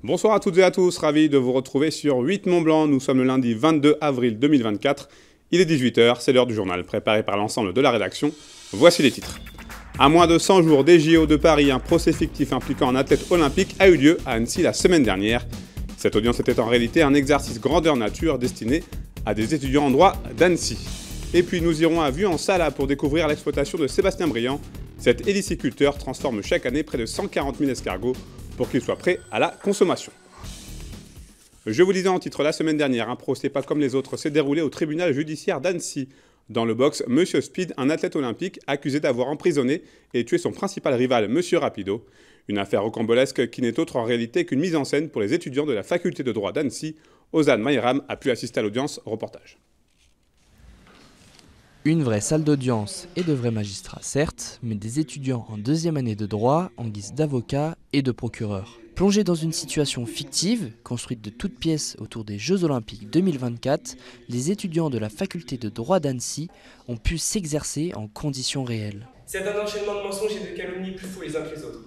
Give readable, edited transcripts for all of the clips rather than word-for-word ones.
Bonsoir à toutes et à tous, ravi de vous retrouver sur 8 Mont Blanc. Nous sommes le lundi 22 avril 2024. Il est 18h, c'est l'heure du journal préparé par l'ensemble de la rédaction. Voici les titres. À moins de 100 jours des JO de Paris, un procès fictif impliquant un athlète olympique a eu lieu à Annecy la semaine dernière. Cette audience était en réalité un exercice grandeur nature destiné à des étudiants en droit d'Annecy. Et puis nous irons à Vue-en-Sala pour découvrir l'exploitation de Sébastien Briand. Cet héliciculteur transforme chaque année près de 140 000 escargots pour qu'ils soient prêts à la consommation. Je vous disais en titre la semaine dernière, un procès pas comme les autres s'est déroulé au tribunal judiciaire d'Annecy. Dans le box, Monsieur Speed, un athlète olympique accusé d'avoir emprisonné et tué son principal rival, Monsieur Rapido. Une affaire rocambolesque qui n'est autre en réalité qu'une mise en scène pour les étudiants de la faculté de droit d'Annecy. Ozan Mayram a pu assister à l'audience, reportage. Une vraie salle d'audience et de vrais magistrats, certes, mais des étudiants en deuxième année de droit en guise d'avocats et de procureurs. Plongés dans une situation fictive, construite de toutes pièces autour des Jeux Olympiques 2024, les étudiants de la faculté de droit d'Annecy ont pu s'exercer en conditions réelles. C'est un enchaînement de mensonges et de calomnies plus fous les uns que les autres.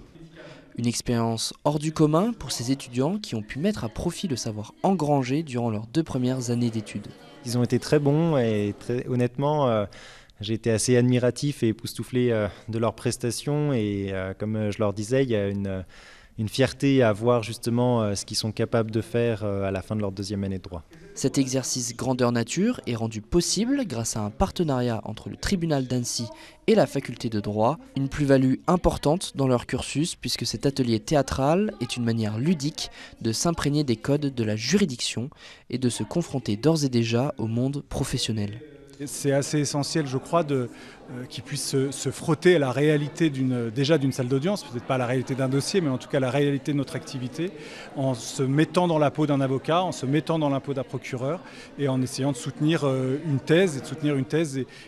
Une expérience hors du commun pour ces étudiants qui ont pu mettre à profit le savoir engrangé durant leurs 2 premières années d'études. Ils ont été très bons et honnêtement, j'ai été assez admiratif et époustouflé de leurs prestations. Et comme je leur disais, il y a une fierté à voir justement ce qu'ils sont capables de faire à la fin de leur deuxième année de droit. Cet exercice grandeur nature est rendu possible grâce à un partenariat entre le tribunal d'Annecy et la faculté de droit, une plus-value importante dans leur cursus puisque cet atelier théâtral est une manière ludique de s'imprégner des codes de la juridiction et de se confronter d'ores et déjà au monde professionnel. C'est assez essentiel, je crois, qu'ils puissent se frotter à la réalité d'une salle d'audience, peut-être pas à la réalité d'un dossier, mais en tout cas à la réalité de notre activité, en se mettant dans la peau d'un avocat, en se mettant dans la peau d'un procureur, et en essayant de soutenir une thèse,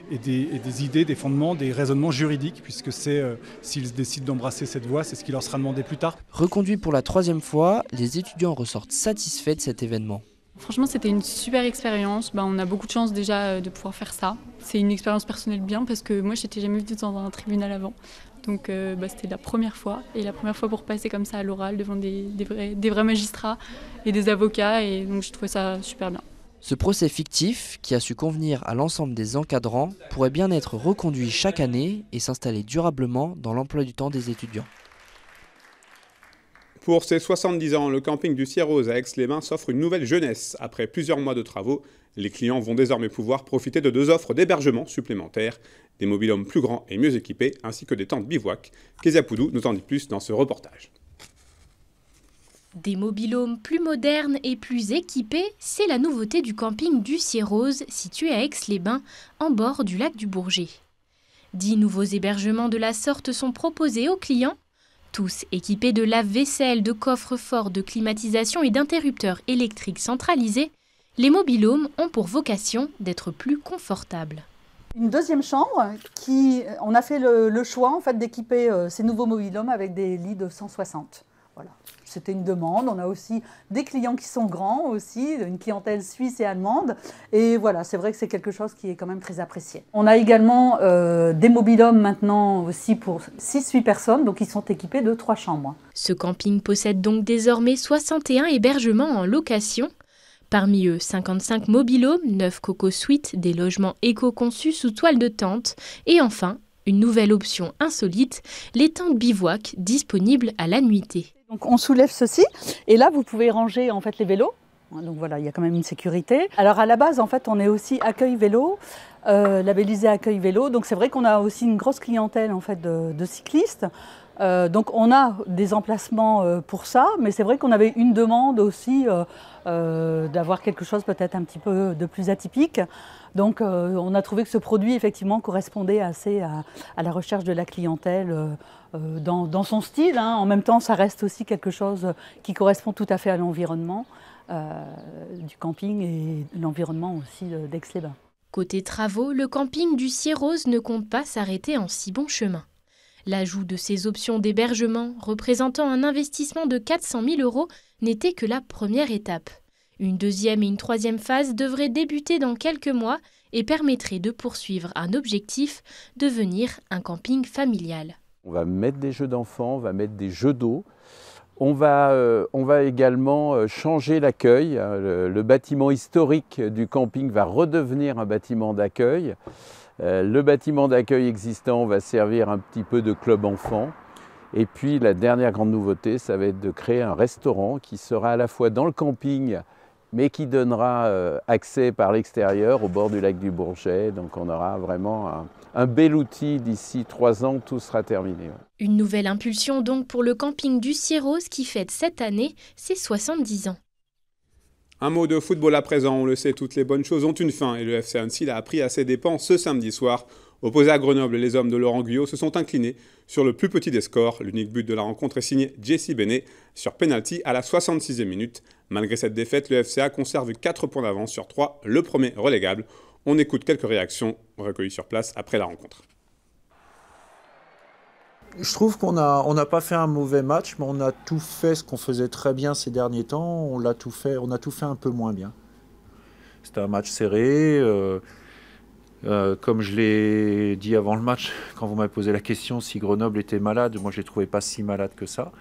et des idées, des fondements, des raisonnements juridiques, puisque s'ils décident d'embrasser cette voie, c'est ce qui leur sera demandé plus tard. Reconduits pour la 3e fois, les étudiants ressortent satisfaits de cet événement. Franchement, c'était une super expérience. On a beaucoup de chance déjà de pouvoir faire ça. C'est une expérience personnelle bien parce que moi, je n'étais jamais venue dans un tribunal avant. Donc c'était la première fois. Et la première fois pour passer comme ça à l'oral devant des vrais magistrats et des avocats. Et donc je trouvais ça super bien. Ce procès fictif, qui a su convenir à l'ensemble des encadrants, pourrait bien être reconduit chaque année et s'installer durablement dans l'emploi du temps des étudiants. Pour ses 70 ans, le camping du Ciel-Rose à Aix-les-Bains s'offre une nouvelle jeunesse. Après plusieurs mois de travaux, les clients vont désormais pouvoir profiter de 2 offres d'hébergement supplémentaires, des mobil-homes plus grands et mieux équipés, ainsi que des tentes bivouac. Kezia Poudou nous en dit plus dans ce reportage. Des mobil-homes plus modernes et plus équipés, c'est la nouveauté du camping du Ciel-Rose, situé à Aix-les-Bains, en bord du lac du Bourget. 10 nouveaux hébergements de la sorte sont proposés aux clients, tous équipés de lave-vaisselle, de coffres-forts, de climatisation et d'interrupteurs électriques centralisés, les mobil-homes ont pour vocation d'être plus confortables. Une deuxième chambre, on a fait le choix en fait, d'équiper ces nouveaux mobil-homes avec des lits de 160. Voilà. C'était une demande. On a aussi des clients qui sont grands aussi, une clientèle suisse et allemande. Et voilà, c'est vrai que c'est quelque chose qui est quand même très apprécié. On a également des mobil-homes maintenant aussi pour 6-8 personnes, donc ils sont équipés de 3 chambres. Ce camping possède donc désormais 61 hébergements en location. Parmi eux, 55 mobil-homes, 9 Coco Suites, des logements éco-conçus sous toile de tente. Et enfin, une nouvelle option insolite, les tentes bivouac disponibles à la nuitée. Donc on soulève ceci et là vous pouvez ranger en fait les vélos. Donc voilà, il y a quand même une sécurité. Alors à la base en fait on est aussi accueil vélo, labellisé accueil vélo. Donc c'est vrai qu'on a aussi une grosse clientèle en fait de cyclistes. Donc on a des emplacements pour ça, mais c'est vrai qu'on avait une demande aussi d'avoir quelque chose peut-être un petit peu de plus atypique. Donc on a trouvé que ce produit effectivement correspondait assez à la recherche de la clientèle dans son style. En même temps, ça reste aussi quelque chose qui correspond tout à fait à l'environnement du camping et l'environnement aussi d'Aix-les-Bains. Côté travaux, le camping du Ciel-Rose ne compte pas s'arrêter en si bon chemin. L'ajout de ces options d'hébergement, représentant un investissement de 400 000 € n'était que la première étape. Une deuxième et une troisième phase devraient débuter dans quelques mois et permettraient de poursuivre un objectif, devenir un camping familial. On va mettre des jeux d'enfants, on va mettre des jeux d'eau, On va également changer l'accueil. Le bâtiment historique du camping va redevenir un bâtiment d'accueil. Le bâtiment d'accueil existant va servir un petit peu de club enfant. Et puis la dernière grande nouveauté, ça va être de créer un restaurant qui sera à la fois dans le camping, mais qui donnera accès par l'extérieur au bord du lac du Bourget. Donc on aura vraiment un bel outil d'ici 3 ans, tout sera terminé. Une nouvelle impulsion donc pour le camping du Cierrose qui fête cette année ses 70 ans. Un mot de football à présent, on le sait, toutes les bonnes choses ont une fin et le FC Annecy l'a appris à ses dépens ce samedi soir. Opposés à Grenoble, les hommes de Laurent Guyot se sont inclinés sur le plus petit des scores. L'unique but de la rencontre est signé Jesse Benet sur penalty à la 66e minute. Malgré cette défaite, le FCA conserve 4 points d'avance sur 3, le premier relégable. On écoute quelques réactions recueillies sur place après la rencontre. Je trouve qu'on n'a pas fait un mauvais match, mais on a tout fait ce qu'on faisait très bien ces derniers temps. On a tout fait un peu moins bien. C'était un match serré. Comme je l'ai dit avant le match, quand vous m'avez posé la question si Grenoble était malade, moi je ne les trouvais pas si malades que ça.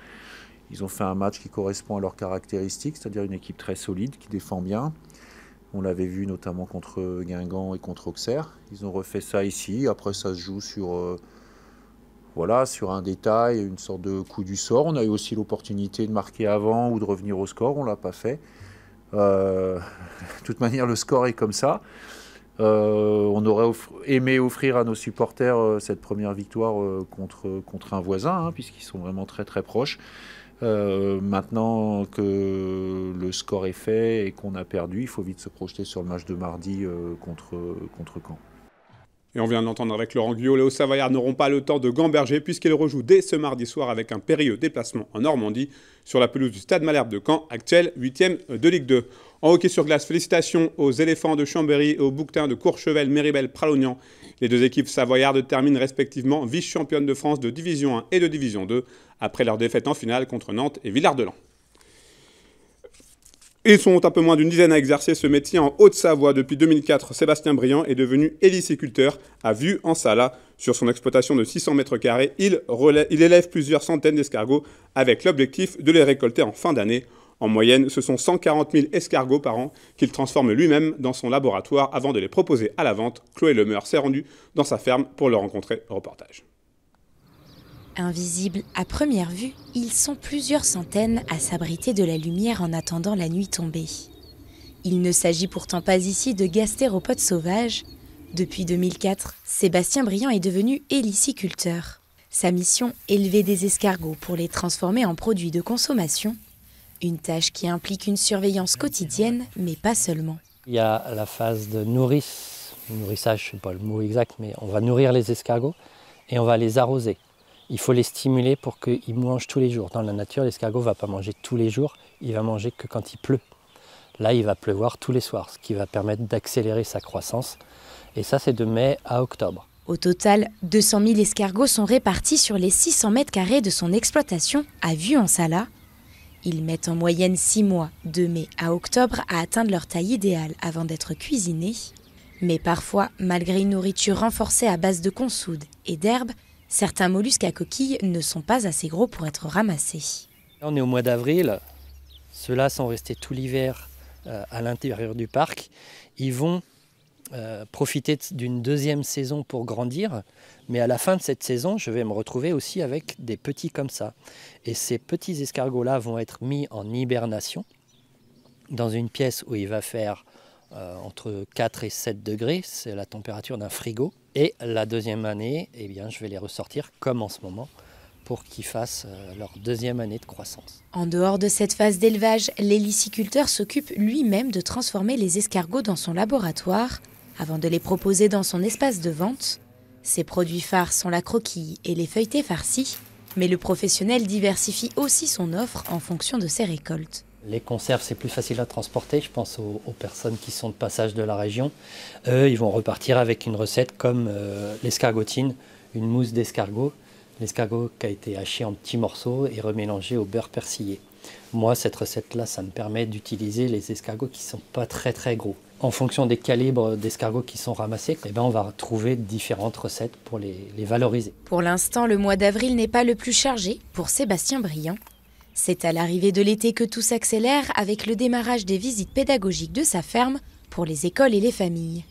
Ils ont fait un match qui correspond à leurs caractéristiques, c'est-à-dire une équipe très solide, qui défend bien. On l'avait vu notamment contre Guingamp et contre Auxerre. Ils ont refait ça ici. Après, ça se joue sur un détail, une sorte de coup du sort. On a eu aussi l'opportunité de marquer avant ou de revenir au score. On ne l'a pas fait. De toute manière, le score est comme ça. On aurait aimé offrir à nos supporters cette première victoire contre un voisin, puisqu'ils sont vraiment très très proches. Maintenant que le score est fait et qu'on a perdu, il faut vite se projeter sur le match de mardi contre Caen. Et on vient d'entendre avec Laurent Guyot, les Hauts-Savoyards n'auront pas le temps de gamberger puisqu'ils rejouent dès ce mardi soir avec un périlleux déplacement en Normandie sur la pelouse du Stade Malherbe de Caen, actuel 8e de Ligue 2. En hockey sur glace, félicitations aux éléphants de Chambéry et aux bouquetins de Courchevel, Méribel, Pralognan. Les deux équipes savoyardes terminent respectivement vice-championnes de France de Division 1 et de Division 2 après leur défaite en finale contre Nantes et Villard-de-Lans. Ils sont un peu moins d'une dizaine à exercer ce métier en Haute-Savoie. Depuis 2004, Sébastien Briand est devenu héliciculteur à Vue-en-Sala. Sur son exploitation de 600 mètres carrés, il élève plusieurs centaines d'escargots avec l'objectif de les récolter en fin d'année. En moyenne, ce sont 140 000 escargots par an qu'il transforme lui-même dans son laboratoire avant de les proposer à la vente. Chloé Lemeur s'est rendue dans sa ferme pour le rencontrer. Reportage. Invisibles à première vue, ils sont plusieurs centaines à s'abriter de la lumière en attendant la nuit tombée. Il ne s'agit pourtant pas ici de gastéropodes sauvages. Depuis 2004, Sébastien Briand est devenu héliciculteur. Sa mission, élever des escargots pour les transformer en produits de consommation. Une tâche qui implique une surveillance quotidienne, mais pas seulement. Il y a la phase de nourrissage, je ne sais pas le mot exact, mais on va nourrir les escargots et on va les arroser. Il faut les stimuler pour qu'ils mangent tous les jours. Dans la nature, l'escargot ne va pas manger tous les jours, il va manger que quand il pleut. Là, il va pleuvoir tous les soirs, ce qui va permettre d'accélérer sa croissance. Et ça, c'est de mai à octobre. Au total, 200 000 escargots sont répartis sur les 600 mètres carrés de son exploitation à Vue-en-Sala. Ils mettent en moyenne 6 mois, de mai à octobre, à atteindre leur taille idéale avant d'être cuisinés. Mais parfois, malgré une nourriture renforcée à base de consoude et d'herbes, certains mollusques à coquilles ne sont pas assez gros pour être ramassés. On est au mois d'avril, ceux-là sont restés tout l'hiver à l'intérieur du parc. Ils vont profiter d'une deuxième saison pour grandir, mais à la fin de cette saison, je vais me retrouver aussi avec des petits comme ça. Et ces petits escargots-là vont être mis en hibernation dans une pièce où il va faire entre 4 et 7 degrés, c'est la température d'un frigo. Et la deuxième année, eh bien, je vais les ressortir comme en ce moment pour qu'ils fassent leur deuxième année de croissance. En dehors de cette phase d'élevage, l'héliciculteur s'occupe lui-même de transformer les escargots dans son laboratoire avant de les proposer dans son espace de vente. Ses produits phares sont la croquille et les feuilletés farcis, mais le professionnel diversifie aussi son offre en fonction de ses récoltes. Les conserves, c'est plus facile à transporter. Je pense aux personnes qui sont de passage de la région. Eux, ils vont repartir avec une recette comme l'escargotine, une mousse d'escargot. L'escargot qui a été haché en petits morceaux et remélangé au beurre persillé. Moi, cette recette-là, ça me permet d'utiliser les escargots qui ne sont pas très très gros. En fonction des calibres d'escargots qui sont ramassés, eh ben, on va trouver différentes recettes pour les valoriser. Pour l'instant, le mois d'avril n'est pas le plus chargé pour Sébastien Briand. C'est à l'arrivée de l'été que tout s'accélère avec le démarrage des visites pédagogiques de sa ferme pour les écoles et les familles.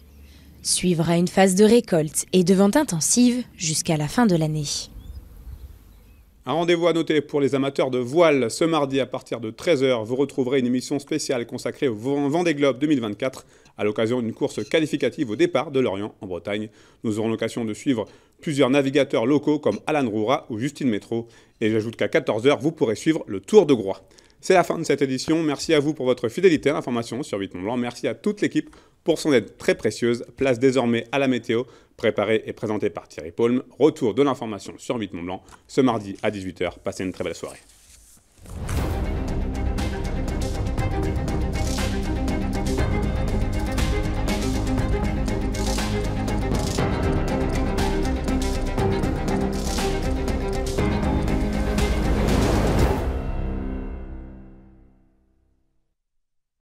Suivra une phase de récolte et de vente intensive jusqu'à la fin de l'année. Un rendez-vous à noter pour les amateurs de voile. Ce mardi à partir de 13h, vous retrouverez une émission spéciale consacrée au Vendée Globe 2024 à l'occasion d'une course qualificative au départ de Lorient en Bretagne. Nous aurons l'occasion de suivre plusieurs navigateurs locaux comme Alan Roura ou Justine Métro. Et j'ajoute qu'à 14h, vous pourrez suivre le Tour de Groix. C'est la fin de cette édition. Merci à vous pour votre fidélité à l'information sur 8 Mont Blanc. Merci à toute l'équipe pour son aide très précieuse. Place désormais à la météo, préparée et présentée par Thierry Paulme. Retour de l'information sur 8 Mont Blanc ce mardi à 18h. Passez une très belle soirée.